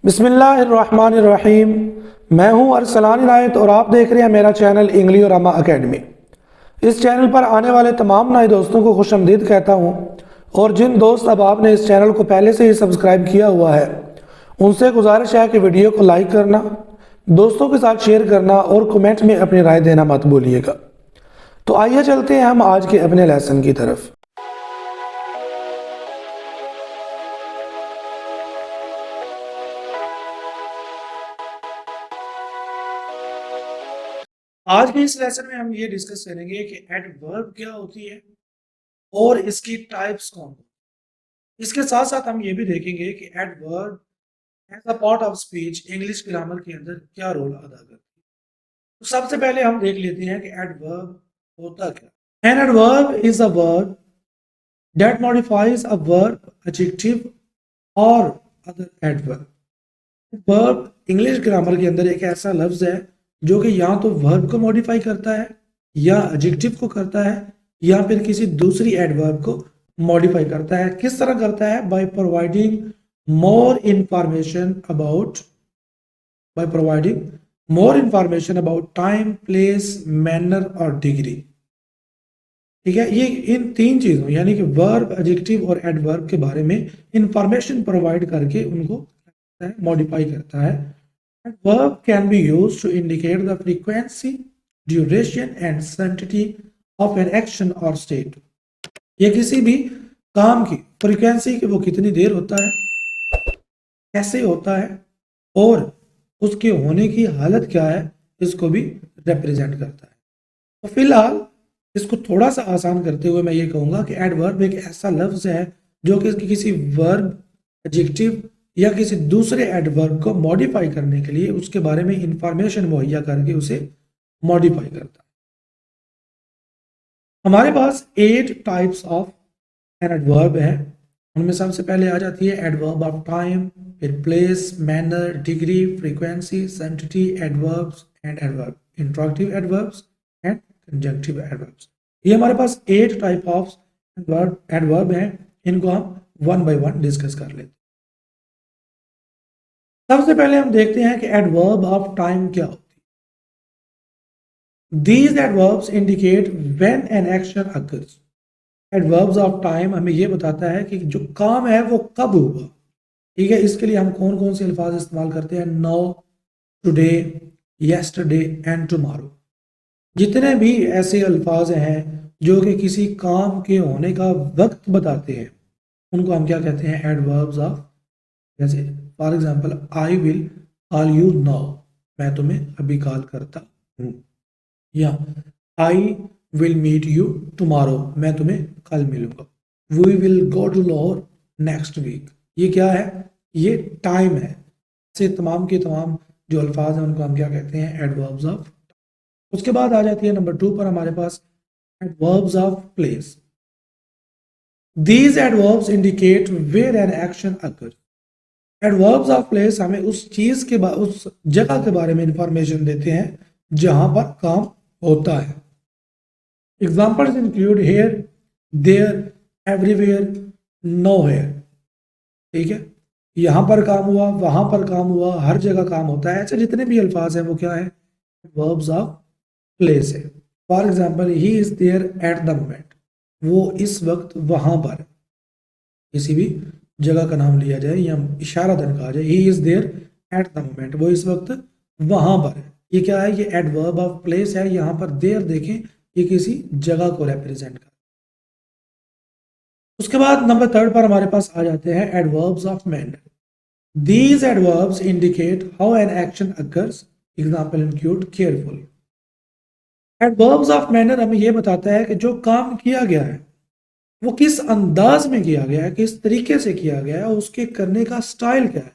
बिस्मिल्लाहिर्रहमानिर्रहीम। मैं हूं अरसलान इनायत और आप देख रहे हैं मेरा चैनल इंग्लियोरामा अकेडमी। इस चैनल पर आने वाले तमाम नए दोस्तों को खुशामदीद कहता हूं और जिन दोस्त अब आपने इस चैनल को पहले से ही सब्सक्राइब किया हुआ है उनसे गुजारिश है कि वीडियो को लाइक करना, दोस्तों के साथ शेयर करना और कमेंट में अपनी राय देना मत भूलिएगा। तो आइए चलते हैं हम आज के अपने लेसन की तरफ। आज के इस लेसन में हम ये डिस्कस करेंगे कि एडवर्ब क्या होती है और इसकी टाइप्स कौन। इसके साथ साथ हम ये भी देखेंगे कि adverb as a part of speech English grammar के अंदर क्या रोल अदा करती है। तो सबसे पहले हम देख लेते हैं कि एडवर्ब होता क्या। An adverb is a verb that modifies a verb, adjective और other adverb. Verb English grammar के अंदर एक ऐसा लफ्ज है जो कि या तो वर्ब को मॉडिफाई करता है या एडजेक्टिव को करता है या फिर किसी दूसरी एडवर्ब को मॉडिफाई करता है। किस तरह करता है? By providing more information about time, place, manner और डिग्री। ठीक है, ये इन तीन चीजों यानी कि वर्ब, एडजेक्टिव और एडवर्ब के बारे में इंफॉर्मेशन प्रोवाइड करके उनको मॉडिफाई करता है। Verb can be used to indicate the frequency, duration and sanctity of an action or state। ये किसी भी काम की फ्रीक्वेंसी की वो कितनी देर होता है, कैसे होता है और उसके होने की हालत क्या है, इसको भी रिप्रेजेंट करता है। तो फिलहाल इसको थोड़ा सा आसान करते हुए मैं ये कहूँगा कि एडवर्ब एक ऐसा लफ्ज है जो कि किसी वर्ब, एडजेक्टिव या किसी दूसरे एडवर्ब को मॉडिफाई करने के लिए उसके बारे में इंफॉर्मेशन मुहैया करके उसे मॉडिफाई करता है। हमारे पास 8 टाइप्स ऑफ एन एडवर्ब है। उनमें सबसे पहले आ जाती है एडवर्ब ऑफ टाइम, फिर place, manner, degree, frequency, सेंटिटी, adverbs and adverb, interrogative adverbs and conjunctive adverbs. ये हमारे पास 8 टाइप ऑफ एडवर्ब हैं। इनको हम वन बाय वन डिस्कस कर लेते हैं। सबसे पहले हम देखते हैं कि एडवर्ब ऑफ टाइम क्या होती है। These adverbs indicate when an action occurs। Adverbs of time हमें यह बताता है कि जो काम है वो कब हुआ। ठीक है, इसके लिए हम कौन कौन से अल्फाज इस्तेमाल करते हैं? Now, today, yesterday and tomorrow. जितने भी ऐसे अल्फाज हैं जो कि किसी काम के होने का वक्त बताते हैं उनको हम क्या कहते हैं? Adverbs of. जैसे for example, I will call you now, मैं तुम्हें अभी कॉल करता हूँ। या I will meet you tomorrow, मैं तुम्हें कल मिलूंगा। We will go to Lahore next week. ये क्या है? ये टाइम है। ऐसे तमाम के तमाम जो अल्फाज हैं उनको हम क्या कहते हैं? Adverbs of. उसके बाद आ जाती है नंबर 2 पर हमारे पास adverbs of place. These adverbs indicate where an action occurs। Adverbs of place हमें उस चीज के उस जगह के बारे में इंफॉर्मेशन देते हैं जहां पर काम होता है। Examples include here, there, everywhere, nowhere. ठीक है, यहां पर काम हुआ, वहां पर काम हुआ, हर जगह काम होता है। ऐसे जितने भी अल्फाज हैं वो क्या है? एडवर्ब्स ऑफ प्लेस है। For example, he is there at the moment, वो इस वक्त वहां पर है। किसी भी जगह का नाम लिया जाए या इशारातन कहा जाए, he is there at the moment, वो इस वक्त वहां पर है। ये क्या है? ये एडवर्ब ऑफ प्लेस है। यहां पर देयर देखें, ये किसी जगह को रिप्रेजेंट कर। उसके बाद नंबर 3 पर हमारे पास आ जाते हैं adverbs of manner. These adverbs indicate how an action occurs. Example include careful. Adverbs of manner हमें यह बताता है कि जो काम किया गया है वो किस अंदाज में किया गया है, किस तरीके से किया गया है, उसके करने का स्टाइल क्या है।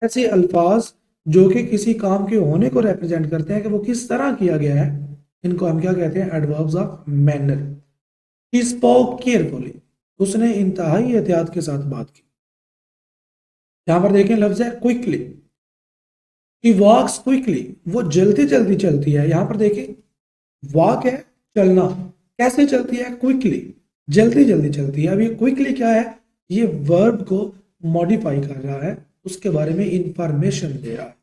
ऐसे अल्फाज जो कि किसी काम के होने को रिप्रेजेंट करते हैं कि वो किस तरह किया गया है, इनको हम क्या कहते हैं? Adverbs of manner. He spoke carefully, उसने इंतहाई एहतियात के साथ बात की। यहां पर देखें लफ्ज है क्विकली। ही वॉक्स क्विकली, वो जल्दी जल्दी चलती है। यहां पर देखें वॉक है चलना, कैसे चलती है? क्विकली, जल्दी जल्दी चलती है। अब ये क्विकली क्या है? ये वर्ब को मॉडिफाई कर रहा है उसके बारे में इंफॉर्मेशन दे रहा है।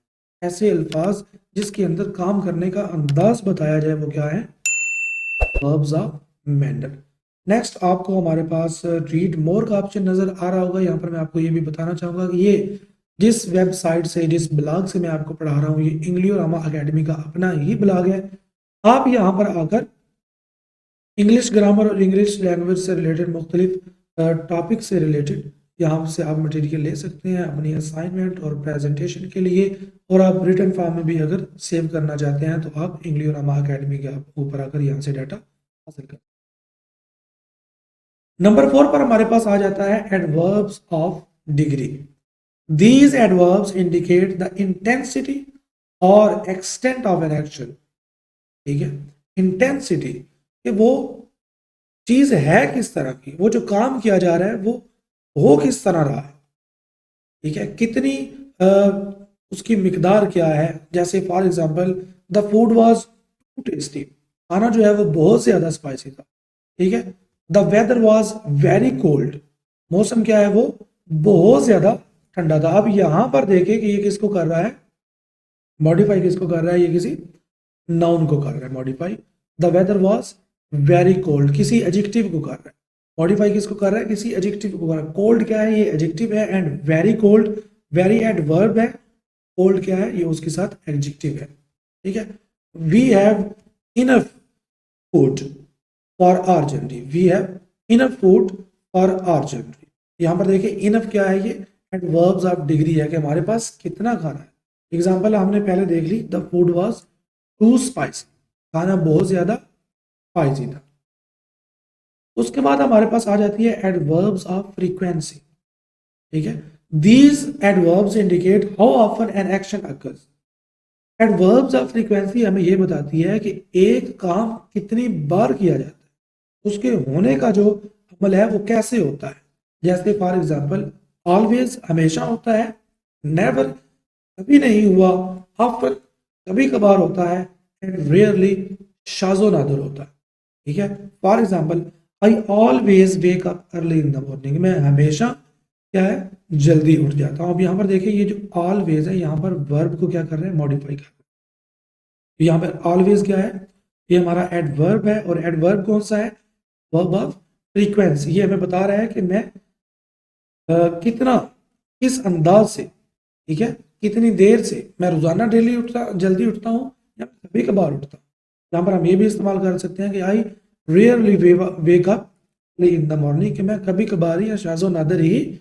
ऐसे अल्फाज जिसके अंदर काम करने का अंदाज बताया जाए वो क्या है, वर्ब्स ऑफ मैनर। नेक्स्ट आपको हमारे पास रीड मोर का ऑप्शन नजर आ रहा होगा। यहाँ पर मैं आपको ये भी बताना चाहूंगा कि ये जिस वेबसाइट से, जिस ब्लॉग से मैं आपको पढ़ा रहा हूँ, ये इंग्लियोरामा अकेडमी का अपना ही ब्लॉग है। आप यहाँ पर आकर इंग्लिश ग्रामर और इंग्लिश लैंग्वेज से रिलेटेड मुख्तलिफ टॉपिक से रिलेटेड यहाँ से आप मटेरियल ले सकते हैं अपनी असाइनमेंट और प्रेजेंटेशन के लिए। और आप रिटन फॉर्म में भी अगर सेव करना चाहते हैं तो आप इंग्लियोरामा अकेडमी के ऊपर आकर यहाँ से डाटा हासिल कर। नंबर 4 पर हमारे पास आ जाता है adverbs of degree. These adverbs indicate the intensity और एक्सटेंट ऑफ एन एक्शन। ठीक है, इंटेंसिटी कि वो चीज है किस तरह की, वो जो काम किया जा रहा है वो हो किस तरह रहा है। ठीक है, कितनी उसकी मिकदार क्या है। जैसे for example the food was too tasty, खाना जो है वो बहुत ज्यादा स्पाइसी था। ठीक है, the weather was very cold, मौसम क्या है वो बहुत ज्यादा ठंडा था। अब यहां पर देखें कि ये किसको कर रहा है, मॉडिफाई किसको कर रहा है, ये किसी नाउन को कर रहा है modify. The weather was very cold किसी एडजेक्टिव को कर रहा है, मॉडिफाई किसको कर रहा है, किसी एडजेक्टिव को कर रहा है। कोल्ड क्या है, ये एडजेक्टिव है, and very cold, very adverb है, कोल्ड क्या है, ये उसके साथ एडजेक्टिव है। ठीक है, we have enough food for our journey, we have enough food for our journey. यहाँ पर देखिए इनफ क्या है, ये एडवर्ब्स ऑफ डिग्री है कि हमारे पास कितना खाना है। एग्जाम्पल हमने पहले देख ली, the food was too spicy, खाना बहुत ज्यादा स्पाइसी था। उसके बाद हमारे पास आ जाती है एडवर्ब्स ऑफ फ्रीक्वेंसी। ठीक है, these adverbs indicate how often an action occurs. Adverbs of frequency हमें यह बताती है कि एक काम कितनी बार किया जाता है, उसके होने का जो अमल है वो कैसे होता है। जैसे फॉर एग्जाम्पल ऑलवेज हमेशा होता है, नेवर कभी नहीं हुआ, ऑफन कभी कभार होता है, एंड रेयरली शाज़ो नादर होता है। ठीक है, for example I always wake up early in the morning, मैं हमेशा क्या है जल्दी उठ जाता हूँ। अब यहाँ पर देखिए ये जो ऑलवेज है यहाँ पर वर्ब को क्या कर रहे हैं, मॉडिफाई कर रहे हैं। तो यहाँ पर ऑलवेज क्या है, ये हमारा एडवर्ब है, और एडवर्ब कौन सा है, वर्ब ऑफ फ्रीक्वेंसी। ये हमें बता रहा है कि मैं कितना, किस अंदाज से, ठीक है, कितनी देर से मैं रोजाना डेली जल्दी उठता हूँ या कभी कभार उठता हूँ। यहाँ पर हम ये भी इस्तेमाल कर सकते हैं कि आई rarely wake up in the morning, कि मैं कभी कभार या शाज़ो नादर ही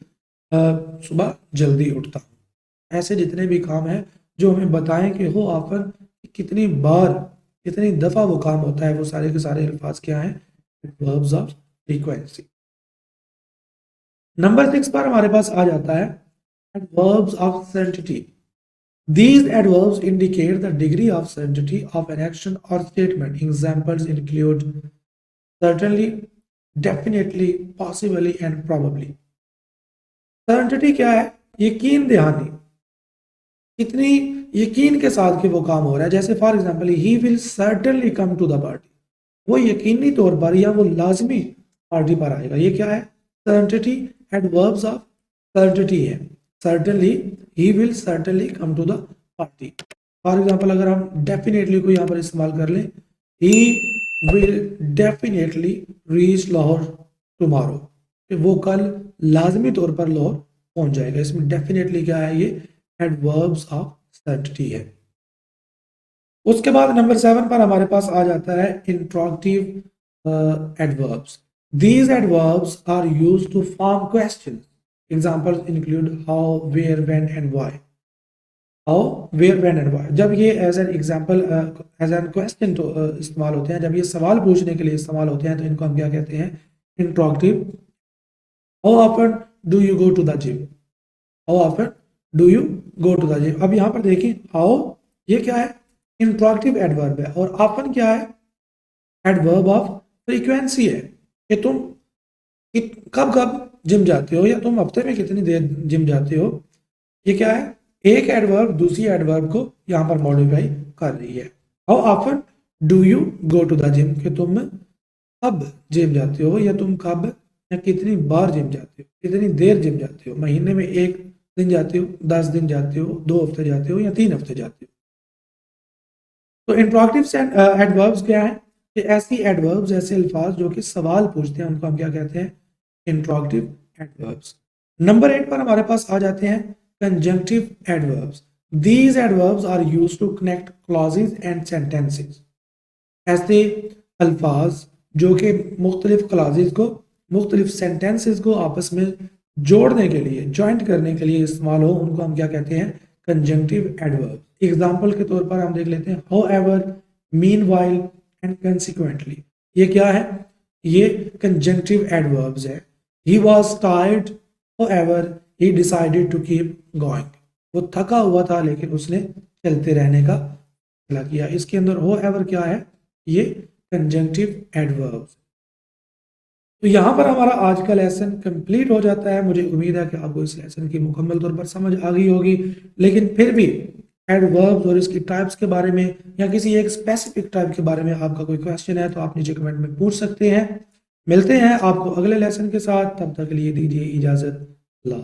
सुबह जल्दी उठता हूँ। ऐसे जितने भी काम हैं जो हमें बताएं कि हो ऑफन कितनी बार, कितनी दफ़ा वो काम होता है, वो सारे के सारे अल्फाज क्या हैं, वर्ब्स ऑफ फ्रीक्वेंसी। नंबर 6 पर हमारे पास आ जाता है adverbs of certainty. These adverbs indicate the degree of certainty of an action or statement. Examples include certainly, definitely, possibly, and probably. Certainty क्या है, यकीन दहानी, कितनी यकीन के साथ कि वो काम हो रहा है। जैसे for example he will certainly come to the party, वो यकीनी तौर पर या वो लाजमी पार्टी पर आएगा। ये क्या है, सर्टेनिटी, एडवर्ब्स ऑफ सर्टेनिटी है। Certainly, he will certainly come to the party. For example अगर हम डेफिनेटली को यहाँ पर इस्तेमाल कर लें, he will definitely reach Lahore tomorrow, कि वो कल लाजमी तौर पर लाहौर पहुंच जाएगा। इसमें डेफिनेटली क्या है, ये एडवर्ब्स ऑफ सर्टेनिटी है। उसके बाद नंबर 7 पर हमारे पास आ जाता है interrogative adverbs. These adverbs are used to form questions. Examples include how, where, when, and why. How, where, when, and why. जब ये as an example, as an question तो इस्तेमाल होते हैं, जब ये सवाल पूछने के लिए इस्तेमाल होते हैं तो इनको हम क्या कहते हैं, interrogative. How often do you go to the gym? How often do you go to the gym? अब यहाँ पर देखिए how, ये क्या है, इंट्रोगेटिव एडवर्ब है, और often क्या है, एडवर्ब ऑफ फ्रीक्वेंसी है कि तुम कब कब जिम जाते हो या तुम हफ्ते में कितनी देर जिम जाते हो। ये क्या है, एक एडवर्ब दूसरी एडवर्ब को यहाँ पर मॉडिफाई कर रही है। How often do you go to the gym, कि तुम कब जिम जाते हो या तुम कब या कितनी बार जिम जाते हो, कितनी देर जिम जाते हो। महीने में एक दिन जाते हो, 10 दिन जाते हो, 2 हफ्ते जाते हो या 3 हफ्ते जाते हो। तो इंट्रोगेटिव एडवर्ब्स क्या है कि ऐसी एडवर्ब्स, ऐसे अल्फाज जो कि सवाल पूछते हैं, उनको हम क्या कहते हैं? Interrogative adverbs. नंबर 8 पर हमारे पास आ जाते हैं conjunctive adverbs. These adverbs are used to connect clauses and sentences. ऐसे अल्फाज जो कि मुख्तलिफ क्लॉजेज को, मुख्तलिफ सेंटेंसेस को आपस में जोड़ने के लिए, ज्वाइंट करने के लिए इस्तेमाल हो, उनको हम क्या कहते हैं? Conjunctive adverb. एग्जाम्पल के तौर पर हम देख लेते हैं हाउएवर, मीनवाइल एंड कंसिक्वेंटली। ये क्या है? ये कंजंक्टिव एडवर्ब्स है। He was tired, however he decided to keep going. वो थका हुआ था लेकिन उसने चलते रहने का फैसला किया। इसके अंदर हाउएवर क्या है? ये कंजंक्टिव एडवर्ब्स। तो यहाँ पर हमारा आज का लेसन कंप्लीट हो जाता है। मुझे उम्मीद है कि आपको इस लेसन की मुकम्मल तौर पर समझ आ गई होगी, लेकिन फिर भी एडवर्ब्स और इसकी टाइप्स के बारे में या किसी एक स्पेसिफिक टाइप के बारे में आपका कोई क्वेश्चन है तो आप नीचे कमेंट में पूछ सकते हैं। मिलते हैं आपको अगले लेसन के साथ, तब तक के लिए दीजिए इजाज़त। अल्लाह।